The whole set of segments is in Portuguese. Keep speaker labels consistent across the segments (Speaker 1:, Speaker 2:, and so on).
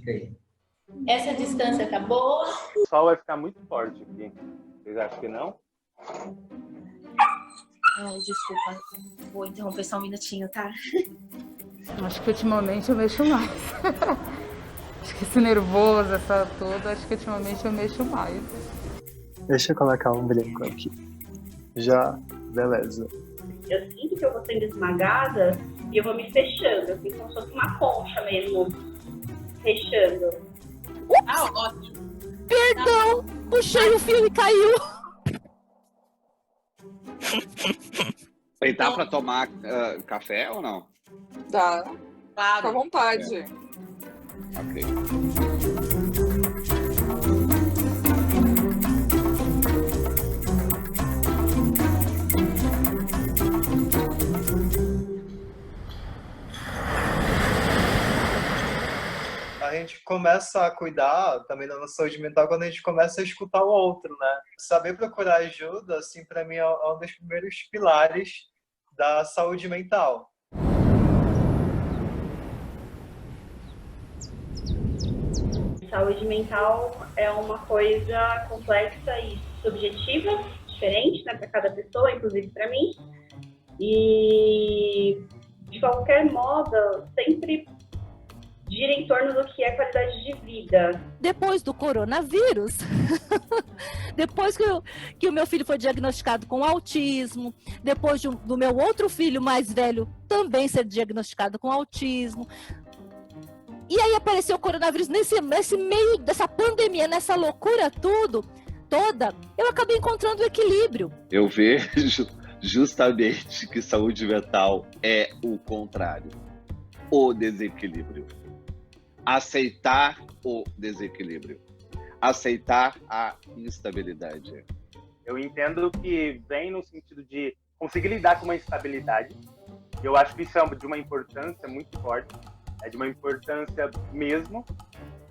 Speaker 1: fica aí.
Speaker 2: Essa distância tá boa?
Speaker 3: O sol vai ficar muito forte aqui. Vocês acham que não?
Speaker 2: Ai, desculpa. Vou interromper só um minutinho, tá?
Speaker 4: Acho que ultimamente eu mexo mais. Acho que esse nervoso, essa tudo, acho que ultimamente eu mexo mais.
Speaker 5: Deixa eu colocar um brinco aqui. Já, beleza.
Speaker 6: Eu sinto que eu vou sendo esmagada e eu vou me fechando, assim, como se fosse uma concha mesmo, fechando.
Speaker 2: Ah, ótimo.
Speaker 7: Perdão, puxei o fio e caiu.
Speaker 8: E dá pra tomar café ou não?
Speaker 9: Dá.
Speaker 2: Claro.
Speaker 9: Fica à vontade.
Speaker 8: Ok.
Speaker 5: A gente começa a cuidar também da nossa saúde mental quando a gente começa a escutar o outro, né? Saber procurar ajuda, assim, para mim é um dos primeiros pilares da saúde mental.
Speaker 6: Saúde mental é uma coisa complexa e subjetiva, diferente, né, para cada pessoa, inclusive para mim. E, de qualquer modo, sempre gira em torno do que é qualidade de vida.
Speaker 7: Depois do coronavírus, depois que o meu filho foi diagnosticado com autismo, depois do meu outro filho mais velho também ser diagnosticado com autismo, e aí apareceu o coronavírus nesse meio dessa pandemia, nessa loucura toda, eu acabei encontrando o equilíbrio.
Speaker 8: Eu vejo justamente que saúde mental é o contrário, o desequilíbrio. Aceitar o desequilíbrio, aceitar a instabilidade.
Speaker 3: Eu entendo que vem no sentido de conseguir lidar com uma instabilidade. Eu acho que isso é de uma importância muito forte, é de uma importância mesmo,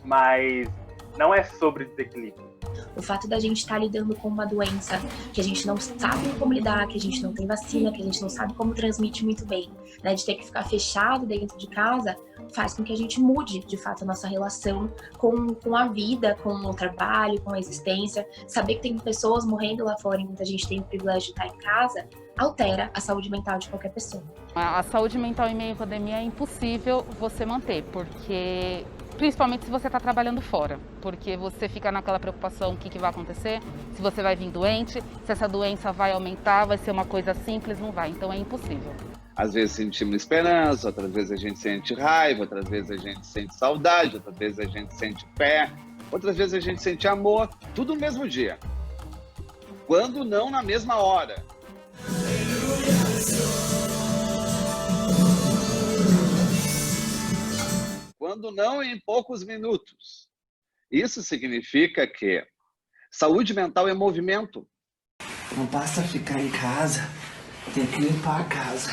Speaker 3: mas não é sobre desequilíbrio.
Speaker 2: O fato da gente estar lidando com uma doença que a gente não sabe como lidar, que a gente não tem vacina, que a gente não sabe como transmite muito bem, né? De ter que ficar fechado dentro de casa, faz com que a gente mude, de fato, a nossa relação com a vida, com o trabalho, com a existência. Saber que tem pessoas morrendo lá fora enquanto a gente tem o privilégio de estar em casa, altera a saúde mental de qualquer pessoa.
Speaker 4: A saúde mental em meio à pandemia é impossível você manter, porque principalmente se você está trabalhando fora, porque você fica naquela preocupação, o que vai acontecer, se você vai vir doente, se essa doença vai aumentar, vai ser uma coisa simples, não vai, então é impossível.
Speaker 8: Às vezes sentimos esperança, outras vezes a gente sente raiva, outras vezes a gente sente saudade, outras vezes a gente sente fé, outras vezes a gente sente amor, tudo no mesmo dia. Quando não na mesma hora. Quando não em poucos minutos. Isso significa que saúde mental é movimento.
Speaker 1: Não basta ficar em casa, tem que limpar a casa.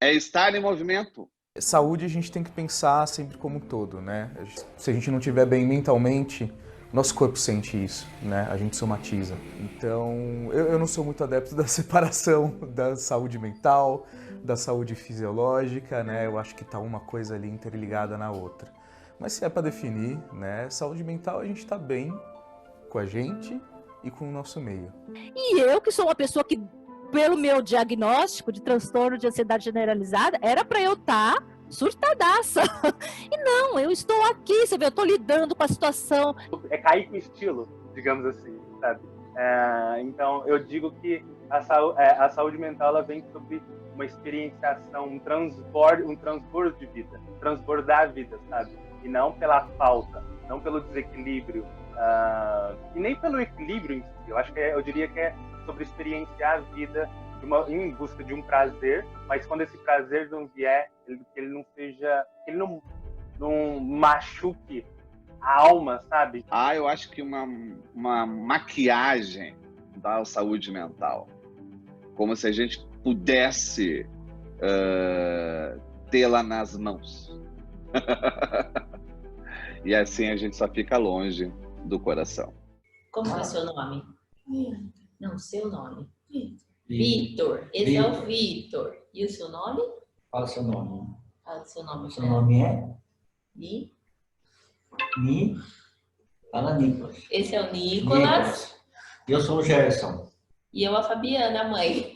Speaker 8: É estar em movimento.
Speaker 10: Saúde a gente tem que pensar sempre como um todo, né? Se a gente não estiver bem mentalmente, nosso corpo sente isso, né? A gente somatiza. Então, eu não sou muito adepto da separação da saúde mental, da saúde fisiológica, né? Eu acho que tá uma coisa ali interligada na outra. Mas se é para definir, né? Saúde mental, a gente tá bem com a gente e com o nosso meio.
Speaker 7: E eu, que sou uma pessoa que, pelo meu diagnóstico de transtorno de ansiedade generalizada, era para eu estar surtadaça. E não, eu estou aqui, você vê, eu estou lidando com a situação.
Speaker 3: É cair com estilo, digamos assim, sabe? Então, eu digo que a saúde mental ela vem sobre uma experienciação, um transbordo de vida, transbordar a vida, sabe? E não pela falta, não pelo desequilíbrio, e nem pelo equilíbrio em si. Eu diria que é sobre experienciar a vida em busca de um prazer, mas quando esse prazer não vier, ele não seja, ele não machuque a alma, sabe?
Speaker 8: Eu acho que uma maquiagem da saúde mental, como se a gente pudesse tê-la nas mãos. E assim a gente só fica longe do coração.
Speaker 2: Como é o seu nome? Não, seu nome. Vitor. Esse é o Vitor. E o seu nome?
Speaker 1: Fala o seu nome.
Speaker 2: Fala o seu nome.
Speaker 1: Seu nome é?
Speaker 9: Fala, Nicolas.
Speaker 2: Esse é o Nicolas.
Speaker 9: Eu sou o Gerson.
Speaker 2: E eu, a Fabiana, a mãe.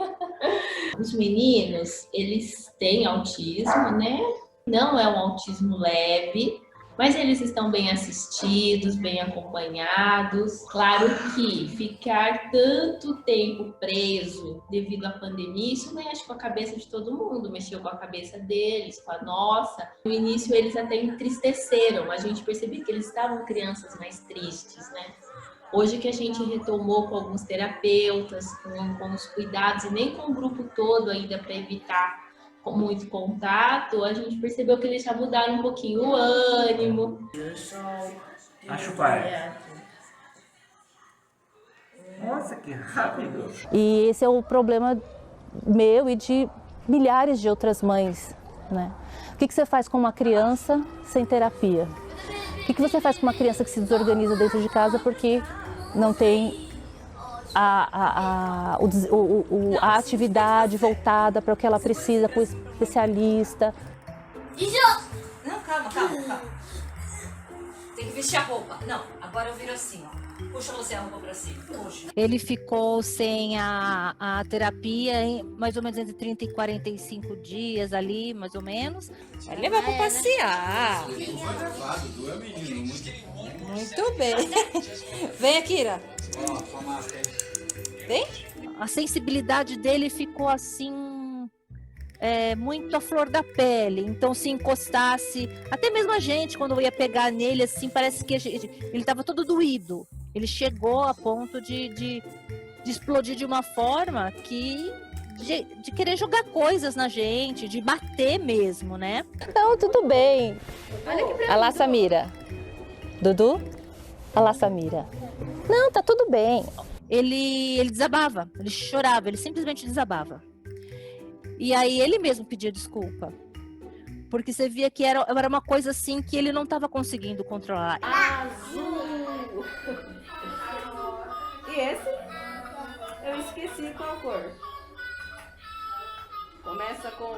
Speaker 2: Os meninos, eles têm autismo, né? Não é um autismo leve, mas eles estão bem assistidos, bem acompanhados. Claro que ficar tanto tempo preso devido à pandemia, isso mexe com a cabeça de todo mundo, mexeu com a cabeça deles, com a nossa. No início eles até entristeceram, a gente percebeu que eles estavam crianças mais tristes, né? Hoje que a gente retomou com alguns terapeutas, com os cuidados, e nem com o grupo todo ainda para evitar muito contato, a gente percebeu que eles já mudaram um pouquinho o ânimo.
Speaker 1: Acho pai. Nossa, que rápido.
Speaker 11: E esse é o problema meu e de milhares de outras mães, né? O que você faz com uma criança sem terapia? O que você faz com uma criança que se desorganiza dentro de casa porque não tem a atividade voltada para o que ela precisa, com o especialista?
Speaker 12: Não, calma. Tem que vestir a roupa. Não, agora eu viro assim, ó. Puxa você a roupa pra cima. Puxa.
Speaker 7: Ele ficou sem a terapia em mais ou menos entre 30 e 45 dias ali, mais ou menos.
Speaker 12: Vai levar pra passear. Muito bem. Vem, Akira. Vem.
Speaker 7: A sensibilidade dele ficou assim, muito à flor da pele. Então, se encostasse, até mesmo a gente, quando eu ia pegar nele, assim, parece que ele estava todo doído. Ele chegou a ponto de explodir de uma forma de querer jogar coisas na gente, de bater mesmo, né?
Speaker 11: Não, tudo bem. Alá, Samira. Dudu? Alá, Samira. Não, tá tudo bem.
Speaker 7: Ele desabava, ele chorava, ele simplesmente desabava. E aí ele mesmo pedia desculpa. Porque você via que era uma coisa assim que ele não estava conseguindo controlar.
Speaker 12: Azul! E esse? Eu esqueci qual cor. Começa com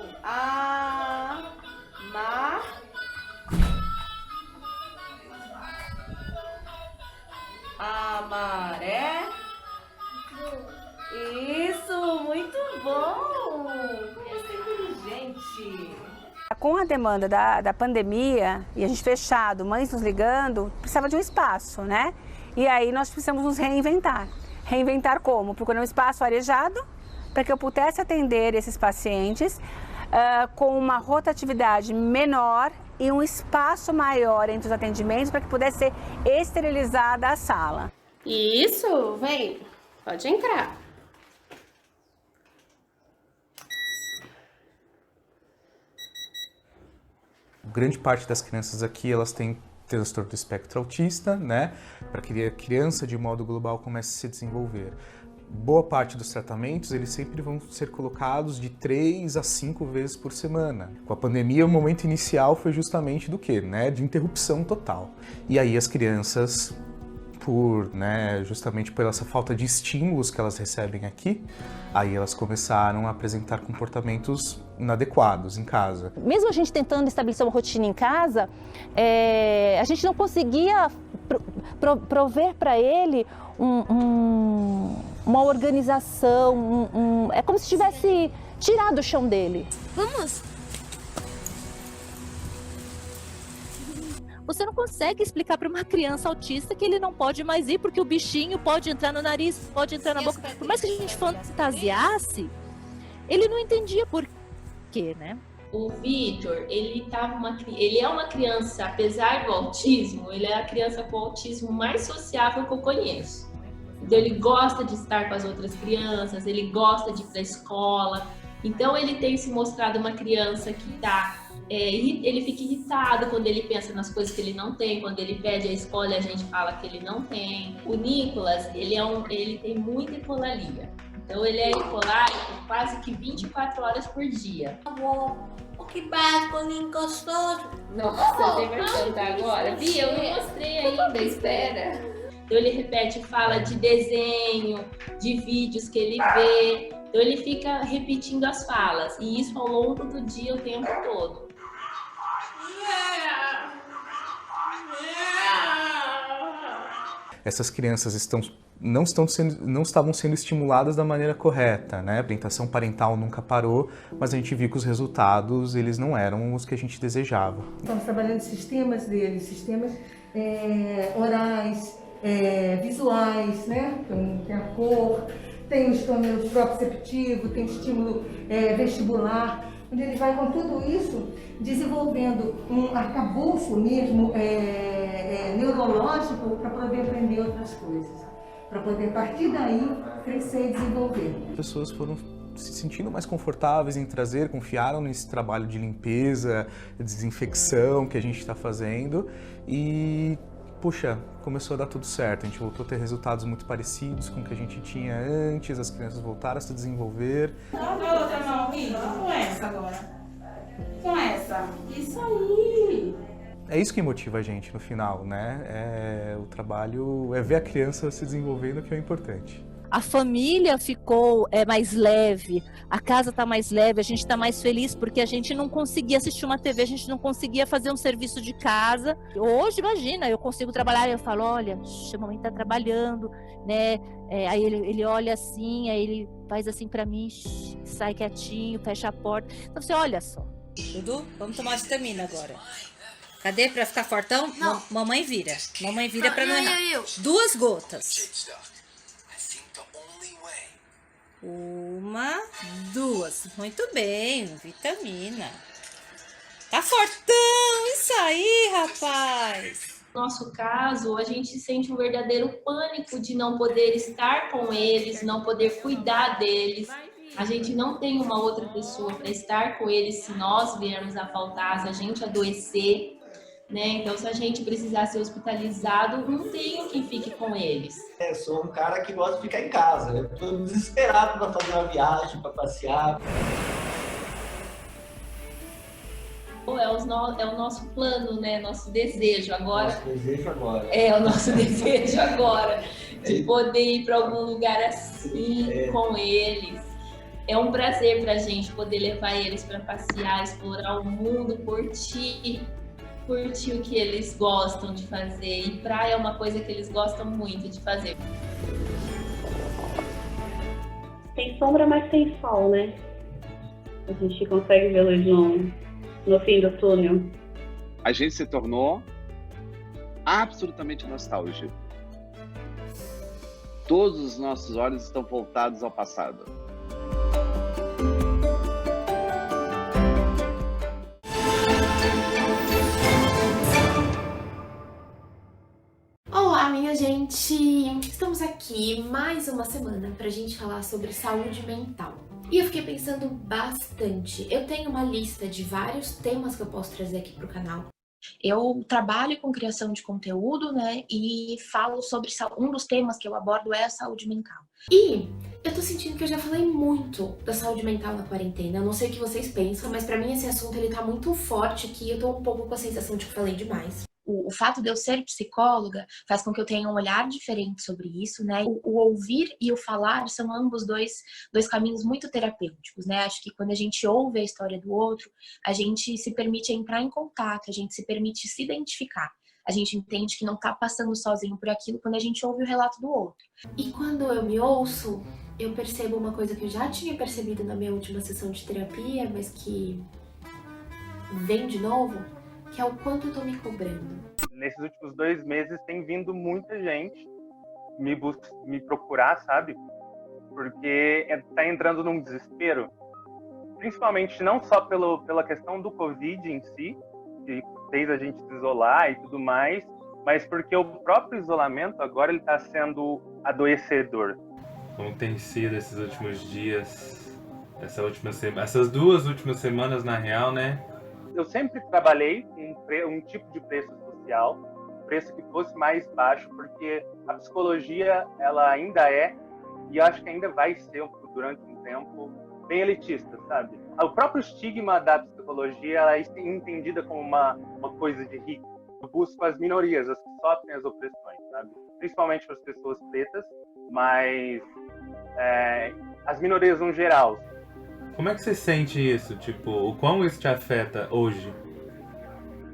Speaker 12: amaré. Isso, muito bom! Esse é inteligente.
Speaker 13: Com a demanda da pandemia e a gente fechado, mães nos ligando, precisava de um espaço, né? E aí nós precisamos nos reinventar. Reinventar como? Procurando um espaço arejado para que eu pudesse atender esses pacientes com uma rotatividade menor e um espaço maior entre os atendimentos para que pudesse ser esterilizada a sala.
Speaker 14: Isso, vem, pode entrar.
Speaker 10: Grande parte das crianças aqui, elas têm transtorno do espectro autista, né? Para que a criança, de modo global, comece a se desenvolver. Boa parte dos tratamentos, eles sempre vão ser colocados de 3 a 5 vezes por semana. Com a pandemia, o momento inicial foi justamente do quê? Né? De interrupção total. E aí as crianças, justamente por essa falta de estímulos que elas recebem aqui, aí elas começaram a apresentar comportamentos inadequados em casa.
Speaker 11: Mesmo a gente tentando estabelecer uma rotina em casa, a gente não conseguia prover para ele uma organização, é como se tivesse tirado o chão dele.
Speaker 7: Vamos! Você não consegue explicar para uma criança autista que ele não pode mais ir porque o bichinho pode entrar no nariz, pode entrar na boca. Por mais que a gente fantasiasse, ele não entendia por quê, né?
Speaker 2: O Vitor, ele é uma criança, apesar do autismo, ele é a criança com autismo mais sociável que eu conheço. Então ele gosta de estar com as outras crianças, ele gosta de ir para a escola. Então ele tem se mostrado uma criança que ele fica irritado quando ele pensa nas coisas que ele não tem, quando ele pede a escola a gente fala que ele não tem. O Nicolas, ele tem muita hipolalia. Então ele é hipolárico quase que 24 horas por dia.
Speaker 12: O que básico, nem gostoso.
Speaker 2: Nossa, você vai cantar agora? Bia, eu não mostrei ainda, espera. Então ele repete fala de desenho, de vídeos que ele vê. Então ele fica repetindo as falas. E isso ao longo do dia, o tempo todo.
Speaker 10: essas crianças não estavam sendo estimuladas da maneira correta, né? A orientação parental nunca parou, mas a gente viu que os resultados eles não eram os que a gente desejava.
Speaker 15: Estamos trabalhando sistemas deles, sistemas orais, visuais, né? Tem a cor, tem o estímulo proprioceptivo, tem o estímulo vestibular, onde ele vai com tudo isso desenvolvendo um arcabouço mesmo neurológico para poder aprender outras coisas, para poder, a partir daí, crescer e desenvolver.
Speaker 10: As pessoas foram se sentindo mais confortáveis em trazer, confiaram nesse trabalho de limpeza, desinfecção que a gente está fazendo e, puxa, começou a dar tudo certo. A gente voltou a ter resultados muito parecidos com o que a gente tinha antes, as crianças voltaram a se desenvolver.
Speaker 16: Dá a outra mão, Rita, com essa agora. Com essa. Isso aí.
Speaker 10: É isso que motiva a gente no final, né? O trabalho é ver a criança se desenvolvendo, que é o importante.
Speaker 7: A família ficou mais leve, a casa está mais leve, a gente está mais feliz porque a gente não conseguia assistir uma TV, a gente não conseguia fazer um serviço de casa. Hoje, imagina, eu consigo trabalhar e eu falo, olha, a mamãe está trabalhando, né? Aí ele olha assim, aí ele faz assim para mim, sai quietinho, fecha a porta. Então você olha só.
Speaker 12: Dudu, vamos tomar vitamina agora. Cadê? Pra ficar fortão? Não. Mamãe vira. Mamãe vira pra não errar. 2 gotas. 1, 2. Muito bem, vitamina. Tá fortão, isso aí, rapaz.
Speaker 2: No nosso caso, a gente sente um verdadeiro pânico de não poder estar com eles, não poder cuidar deles. A gente não tem uma outra pessoa para estar com eles se nós viermos a faltar, se a gente adoecer, né? Então, se a gente precisar ser hospitalizado, não tem quem fique com eles.
Speaker 9: Sou um cara que gosta de ficar em casa. Eu tô desesperado para fazer uma viagem, para passear.
Speaker 2: É o nosso plano, né? Nosso desejo agora.
Speaker 9: Nosso desejo agora.
Speaker 2: É o nosso desejo agora, de poder ir para algum lugar assim com eles. É um prazer pra gente poder levar eles para passear, explorar o mundo, curtir o que eles gostam de fazer. E praia é uma coisa que eles gostam muito de fazer.
Speaker 6: Tem sombra, mas tem sol, né? A gente consegue ver luz no fim do túnel.
Speaker 8: A gente se tornou absolutamente nostálgico. Todos os nossos olhos estão voltados ao passado.
Speaker 14: Olá, minha gente! Estamos aqui mais uma semana pra gente falar sobre saúde mental. E eu fiquei pensando bastante. Eu tenho uma lista de vários temas que eu posso trazer aqui pro canal.
Speaker 2: Eu trabalho com criação de conteúdo, né? E falo sobre um dos temas que eu abordo é a saúde mental.
Speaker 14: E eu tô sentindo que eu já falei muito da saúde mental na quarentena. Eu não sei o que vocês pensam, mas pra mim esse assunto ele tá muito forte que eu tô um pouco com a sensação de que falei demais.
Speaker 2: O fato de eu ser psicóloga faz com que eu tenha um olhar diferente sobre isso, né? O ouvir e o falar são ambos dois caminhos muito terapêuticos, né? Acho que quando a gente ouve a história do outro, a gente se permite entrar em contato, a gente se permite se identificar. A gente entende que não tá passando sozinho por aquilo quando a gente ouve o relato do outro.
Speaker 14: E quando eu me ouço, eu percebo uma coisa que eu já tinha percebido na minha última sessão de terapia, mas que vem de novo, que é o quanto eu tô me cobrando.
Speaker 3: Nesses últimos 2 meses tem vindo muita gente me procurar, sabe? Porque tá entrando num desespero. Principalmente não só pela questão do Covid em si, que fez a gente se isolar e tudo mais, mas porque o próprio isolamento agora ele tá sendo adoecedor.
Speaker 17: Como tem sido esses últimos dias, essas 2 últimas semanas na real, né?
Speaker 3: Eu sempre trabalhei com um tipo de preço social, um preço que fosse mais baixo, porque a psicologia, ela ainda é, e eu acho que ainda vai ser durante um tempo, bem elitista, sabe? O próprio estigma da psicologia, ela é entendida como uma coisa de rico. Eu busco as minorias, as que sofrem as opressões, sabe? Principalmente para as pessoas pretas, mas as minorias no geral.
Speaker 17: Como é que você sente isso? Tipo, o quão isso te afeta hoje?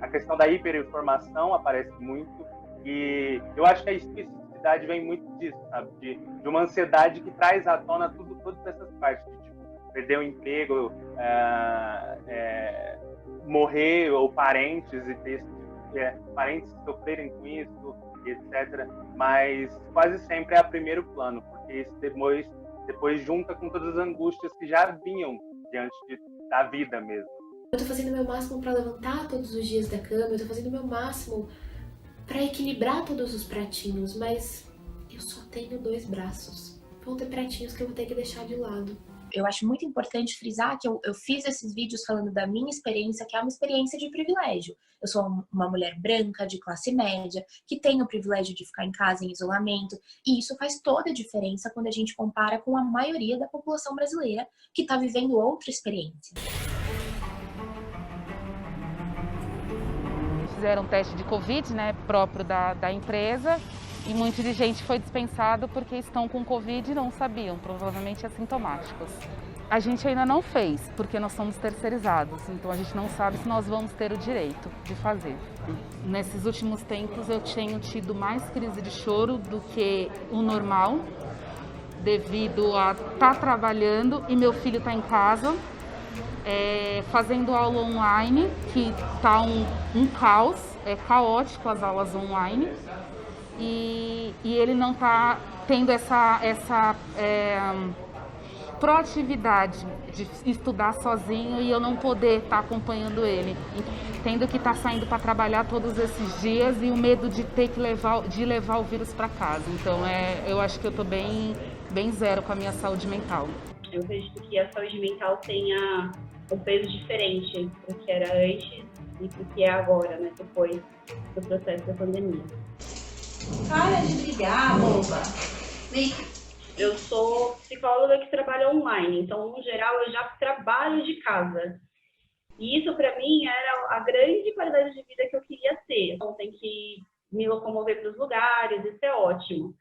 Speaker 3: A questão da hiperinformação aparece muito e eu acho que a especificidade ansiedade vem muito disso, sabe? De uma ansiedade que traz à tona todas essas partes, de tipo, perder o emprego, morrer, ou parentes, e ter parentes sofrerem com isso, etc. Mas quase sempre é a primeiro plano, porque isso depois junta com todas as angústias que já vinham diante da vida mesmo.
Speaker 14: Eu tô fazendo o meu máximo para levantar todos os dias da cama, eu tô fazendo o meu máximo para equilibrar todos os pratinhos, mas eu só tenho 2 braços. Vão ter pratinhos que eu vou ter que deixar de lado.
Speaker 2: Eu acho muito importante frisar que eu fiz esses vídeos falando da minha experiência, que é uma experiência de privilégio. Eu sou uma mulher branca, de classe média, que tem o privilégio de ficar em casa em isolamento, e isso faz toda a diferença quando a gente compara com a maioria da população brasileira, que está vivendo outra experiência.
Speaker 4: Fizeram um teste de Covid, né, próprio da empresa, e muita de gente foi dispensado porque estão com Covid e não sabiam, provavelmente assintomáticos. A gente ainda não fez, porque nós somos terceirizados, então a gente não sabe se nós vamos ter o direito de fazer. Nesses últimos tempos eu tenho tido mais crise de choro do que o normal, devido a estar trabalhando e meu filho está em casa, fazendo aula online, que está um caos, é caótico as aulas online. E ele não está tendo essa proatividade de estudar sozinho e eu não poder estar acompanhando ele. Tendo que estar saindo para trabalhar todos esses dias e o medo de ter que levar o vírus para casa. Então eu acho que eu estou bem zero com a minha saúde mental.
Speaker 6: Eu vejo que a saúde mental tenha um peso diferente do que era antes e do que é agora, né, depois do processo da pandemia.
Speaker 16: Para de brigar, boba.
Speaker 6: Eu sou psicóloga que trabalha online, então, no geral, eu já trabalho de casa. E isso, para mim, era a grande qualidade de vida que eu queria ter. Então, tem que me locomover para os lugares, isso é ótimo.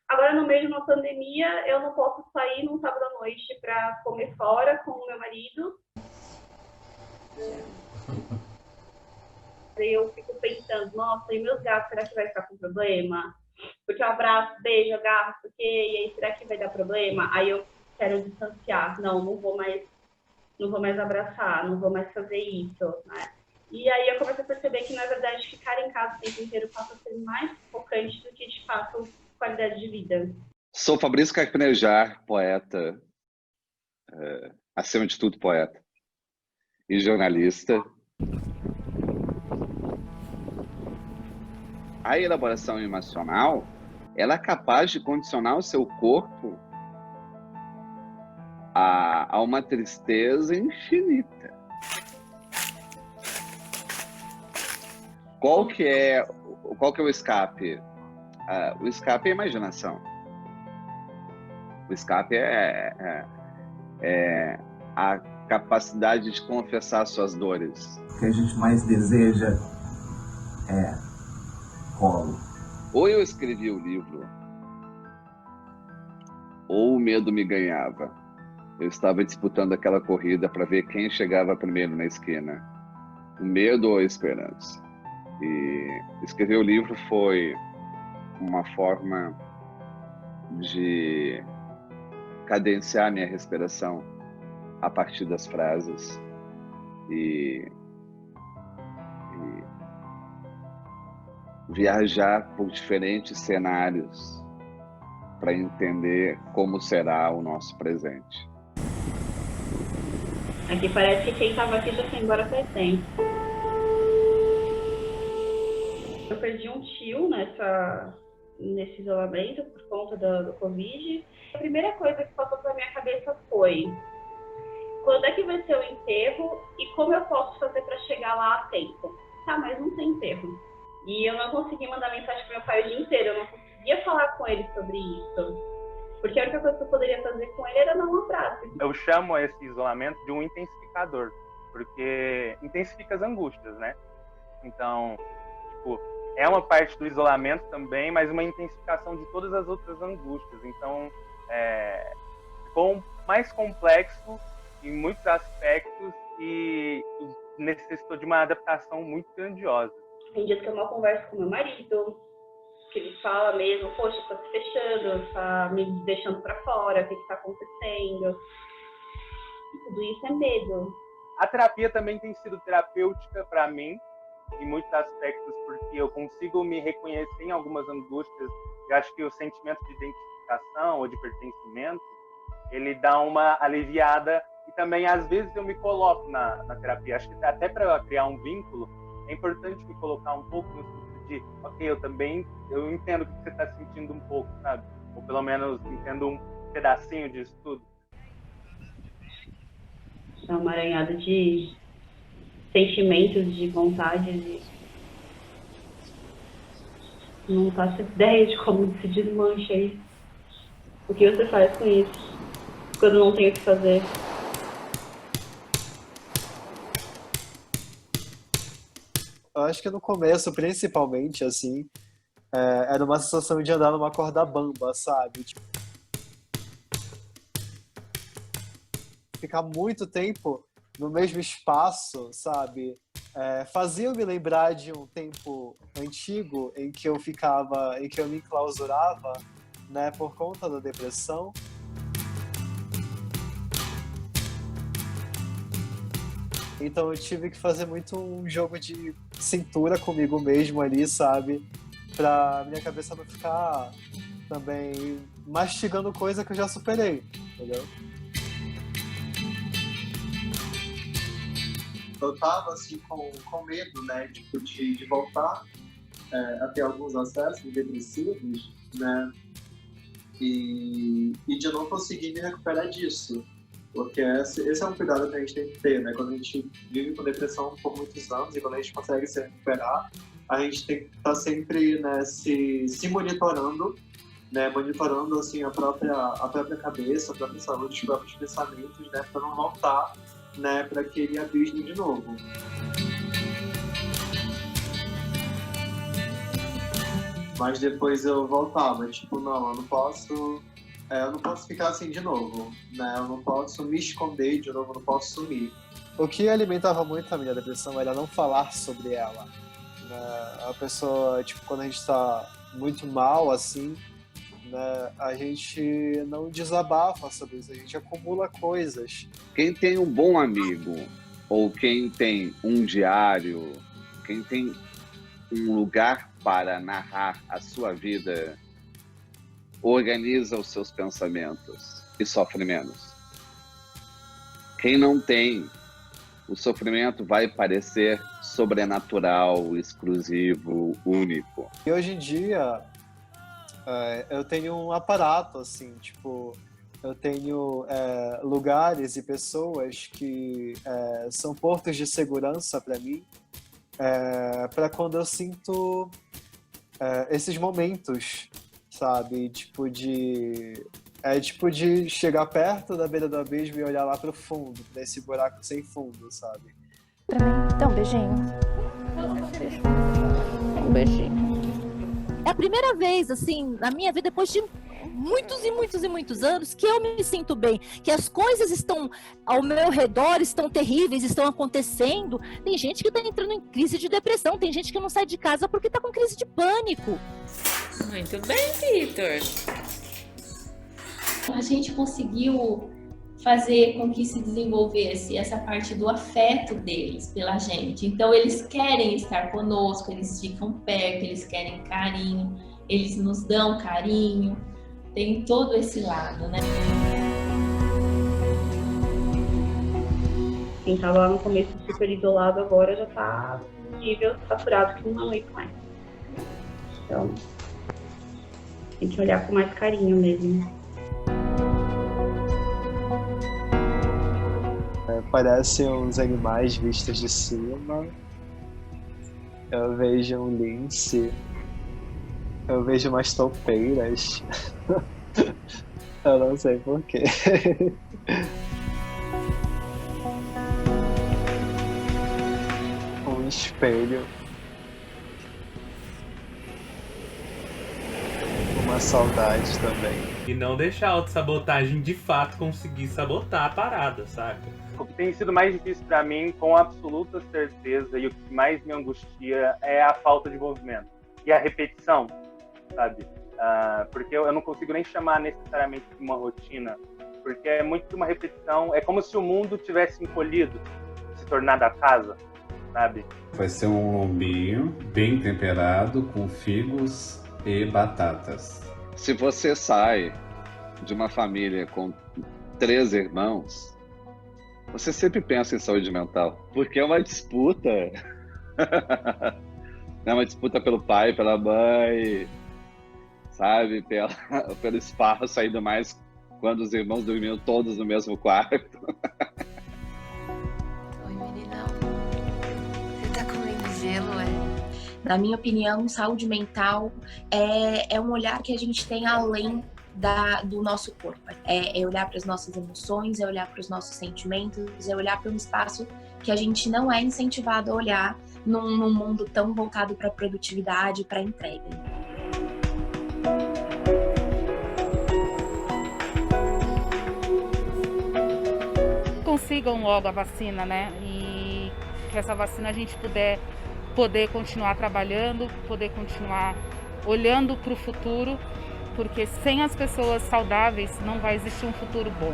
Speaker 6: Agora, no meio de uma pandemia, eu não posso sair num sábado à noite para comer fora com o meu marido. Eu fico pensando, nossa, e meus gatos, será que vai ficar com problema? Porque eu abraço, beijo, agarro, porque, e aí, será que vai dar problema? Aí eu quero distanciar, não vou mais abraçar, não vou mais fazer isso, né? E aí eu começo a perceber que, na verdade, ficar em casa o tempo inteiro passa a ser mais focante do que, de fato, qualidade de vida.
Speaker 8: Sou Fabrício Carpinejar, poeta, acima de tudo poeta, e jornalista. A elaboração emocional, ela é capaz de condicionar o seu corpo a uma tristeza infinita. Qual que é o escape? O escape é a imaginação. O escape é a capacidade de confessar suas dores.
Speaker 1: O que a gente mais deseja é colo.
Speaker 8: Ou eu escrevi o livro, ou o medo me ganhava. Eu estava disputando aquela corrida para ver quem chegava primeiro na esquina. O medo ou a esperança. E escrever o livro foi uma forma de cadenciar minha respiração a partir das frases e viajar por diferentes cenários para entender como será o nosso presente.
Speaker 6: Aqui parece que quem estava aqui já foi embora faz tempo. Eu perdi um tio nesse isolamento por conta do Covid. A primeira coisa que passou pela minha cabeça foi: quando é que vai ser o enterro e como eu posso fazer para chegar lá a tempo? Tá, mas não tem enterro. E eu não consegui mandar mensagem para meu pai o dia inteiro, eu não conseguia falar com ele sobre isso. Porque a única coisa que eu poderia fazer com ele era dar um abraço.
Speaker 3: Eu chamo esse isolamento de um intensificador, porque intensifica as angústias, né? Então, tipo, é uma parte do isolamento também, mas uma intensificação de todas as outras angústias. Então, ficou mais complexo em muitos aspectos e necessitou de uma adaptação muito grandiosa.
Speaker 6: Tem dias que eu mal converso com meu marido, que ele fala mesmo, poxa, tá se fechando, tá me deixando pra fora, o que tá acontecendo. E tudo isso é medo.
Speaker 3: A terapia também tem sido terapêutica para mim, em muitos aspectos, porque eu consigo me reconhecer em algumas angústias. Eu acho que o sentimento de identificação ou de pertencimento, ele dá uma aliviada, e também às vezes eu me coloco na terapia. Acho que até para criar um vínculo, é importante me colocar um pouco no sentido de, ok, eu entendo o que você está sentindo um pouco, sabe? Ou pelo menos entendo um pedacinho disso tudo.
Speaker 6: É uma aranhada de sentimentos, de vontades, não faço ideia de como se desmancha isso. O que você faz com isso quando não tem o que fazer?
Speaker 5: Eu acho que no começo, principalmente, assim, era uma sensação de andar numa corda bamba, sabe? Tipo, ficar muito tempo no mesmo espaço, sabe? Fazia-me me lembrar de um tempo antigo em que eu me enclausurava, né, por conta da depressão. Então eu tive que fazer muito um jogo de cintura comigo mesmo ali, sabe? Pra minha cabeça não ficar também mastigando coisa que eu já superei, entendeu?
Speaker 18: Eu tava assim com medo, né, tipo, de voltar a ter alguns acessos depressivos, né, e de eu não conseguir me recuperar disso, porque esse é um cuidado que a gente tem que ter, né, quando a gente vive com depressão por muitos anos e quando a gente consegue se recuperar, a gente tem que estar sempre, né, se monitorando, né, monitorando assim a própria cabeça, a própria saúde, os próprios pensamentos, né, para não voltar, né, para aquele abismo de novo. Mas depois eu voltava, tipo, não, eu não posso ficar assim de novo, né, eu não posso me esconder de novo, eu não posso sumir.
Speaker 5: O que alimentava muito a minha depressão era não falar sobre ela, né? A pessoa, tipo, quando a gente tá muito mal, assim, né, a gente não desabafa sobre isso, a gente acumula coisas.
Speaker 8: Quem tem um bom amigo, ou quem tem um diário, quem tem um lugar para narrar a sua vida, organiza os seus pensamentos e sofre menos. Quem não tem, o sofrimento vai parecer sobrenatural, exclusivo, único.
Speaker 5: E hoje em dia, eu tenho um aparato, assim, tipo, eu tenho lugares e pessoas que são portos de segurança para mim, para quando eu sinto esses momentos, sabe? Tipo de chegar perto da beira do abismo e olhar lá pro fundo, nesse buraco sem fundo, sabe?
Speaker 11: Pra mim, então, um beijinho. Um beijinho.
Speaker 7: É a primeira vez, assim, na minha vida, depois de muitos e muitos e muitos anos, que eu me sinto bem, que as coisas estão ao meu redor, estão terríveis, estão acontecendo. Tem gente que está entrando em crise de depressão, tem gente que não sai de casa porque está com crise de pânico.
Speaker 12: Muito bem, Vitor.
Speaker 2: A gente conseguiu fazer com que se desenvolvesse essa parte do afeto deles pela gente. Então, eles querem estar conosco, eles ficam perto, eles querem carinho, eles nos dão carinho. Tem todo esse lado, né?
Speaker 6: Quem estava lá no começo super isolado agora já está no nível saturado que não aguenta mais. Então, tem que olhar com mais carinho mesmo.
Speaker 5: Parecem uns animais vistos de cima. Eu vejo um lince. Eu vejo umas toupeiras. Eu não sei porquê. Um espelho. Uma saudade também.
Speaker 17: E não deixar a autossabotagem de fato conseguir sabotar a parada, saca?
Speaker 3: O que tem sido mais difícil para mim, com absoluta certeza, e o que mais me angustia é a falta de movimento e a repetição. sabe? Porque eu não consigo nem chamar necessariamente de uma rotina, porque é muito de uma repetição, é como se o mundo tivesse encolhido, se tornado a casa, sabe?
Speaker 19: Vai ser um lombinho bem temperado com figos e batatas.
Speaker 8: Se você sai de uma família com 3 irmãos, você sempre pensa em saúde mental, porque é uma disputa. É uma disputa pelo pai, pela mãe, sabe? Pelo espaço, ainda mais quando os irmãos dormiam todos no mesmo quarto.
Speaker 2: Oi, meninão. Você tá comendo gelo, é? Na minha opinião, saúde mental é um olhar que a gente tem além do nosso corpo. É olhar para as nossas emoções, é olhar para os nossos sentimentos, é olhar para um espaço que a gente não é incentivado a olhar num mundo tão voltado para a produtividade, para a entrega.
Speaker 4: Consigam logo a vacina, né? E que essa vacina a gente poder continuar trabalhando, poder continuar olhando para o futuro, porque sem as pessoas saudáveis não vai existir um futuro bom.